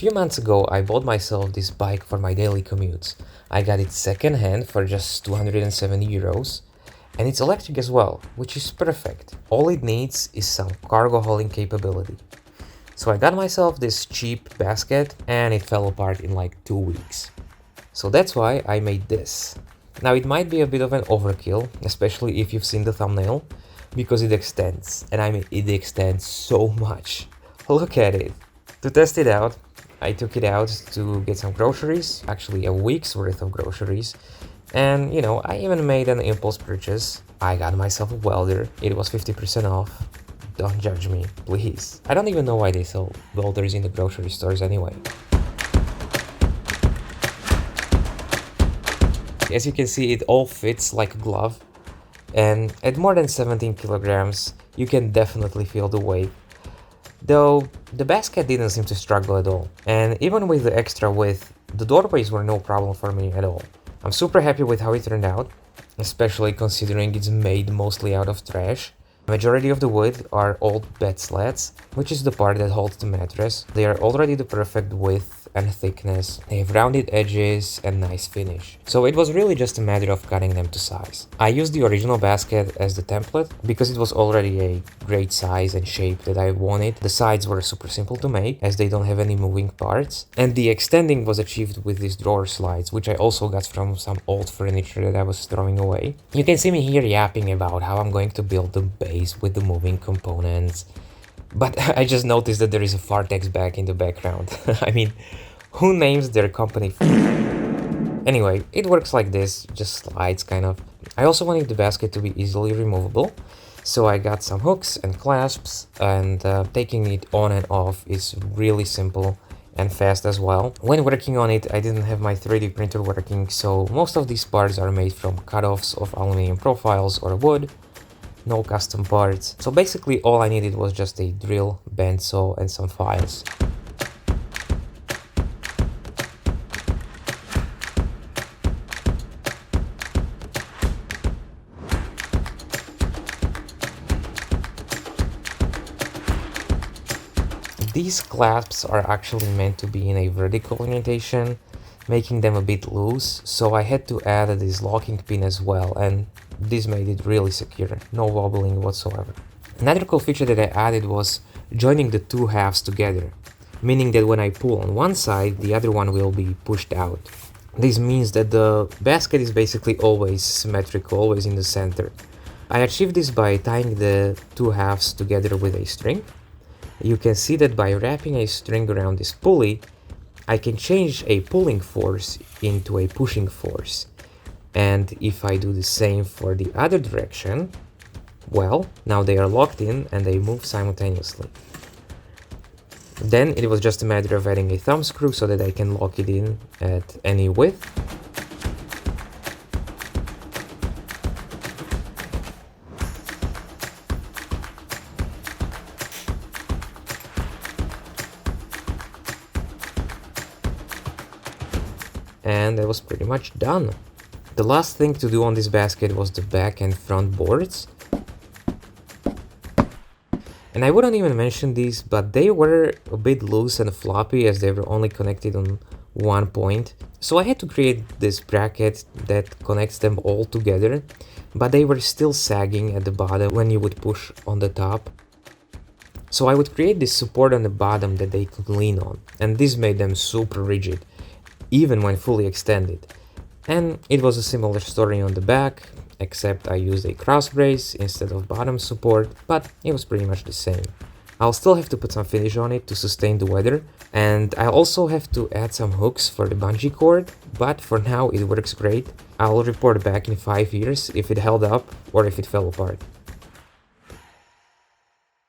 few months ago, I bought myself this bike for my daily commutes. I got it second-hand for just 270 euros, and it's electric as well, which is perfect. All it needs is some cargo hauling capability. So I got myself this cheap basket, and it fell apart in like 2 weeks. So that's why I made this. Now it might be a bit of an overkill, especially if you've seen the thumbnail, because it extends, and I mean it extends so much. Look at it. To test it out, I took it out to get some groceries, actually a week's worth of groceries, and I even made an impulse purchase. I got myself a welder, it was 50% off. Don't judge me, please. I don't even know why they sell welders in the grocery stores anyway. As you can see, it all fits like a glove, and at more than 17 kilograms, you can definitely feel the weight. Though the basket didn't seem to struggle at all, and even with the extra width, the doorways were no problem for me at all. I'm super happy with how it turned out, especially considering it's made mostly out of trash. Majority of the wood are old bed slats, which is the part that holds the mattress. They are already the perfect width and thickness. They have rounded edges and nice finish. So it was really just a matter of cutting them to size. I used the original basket as the template because it was already a great size and shape that I wanted. The sides were super simple to make as they don't have any moving parts. And the extending was achieved with these drawer slides, which I also got from some old furniture that I was throwing away. You can see me here yapping about how I'm going to build the base with the moving components. But I just noticed that there is a Fartex bag in the background. I mean, who names their company? Anyway, it works like this, just slides kind of. I also wanted the basket to be easily removable, so I got some hooks and clasps, and taking it on and off is really simple and fast as well. When working on it, I didn't have my 3D printer working, so most of these parts are made from cut-offs of aluminum profiles or wood. No custom parts. So basically all I needed was just a drill, bandsaw and some files. These clasps are actually meant to be in a vertical orientation, making them a bit loose, so I had to add this locking pin as well, and this made it really secure, no wobbling whatsoever. Another cool feature that I added was joining the two halves together, meaning that when I pull on one side, the other one will be pushed out. This means that the basket is basically always symmetrical, always in the center. I achieved this by tying the two halves together with a string. You can see that by wrapping a string around this pulley, I can change a pulling force into a pushing force. And if I do the same for the other direction, well, now they are locked in and they move simultaneously. Then it was just a matter of adding a thumb screw so that I can lock it in at any width. And that was pretty much done. The last thing to do on this basket was the back and front boards. And I wouldn't even mention these, but they were a bit loose and floppy as they were only connected on one point. So I had to create this bracket that connects them all together, but they were still sagging at the bottom when you would push on the top. So I would create this support on the bottom that they could lean on, and this made them super rigid, even when fully extended. And it was a similar story on the back, except I used a cross brace instead of bottom support, but it was pretty much the same. I'll still have to put some finish on it to sustain the weather, and I'll also have to add some hooks for the bungee cord, but for now it works great. I'll report back in 5 years if it held up or if it fell apart.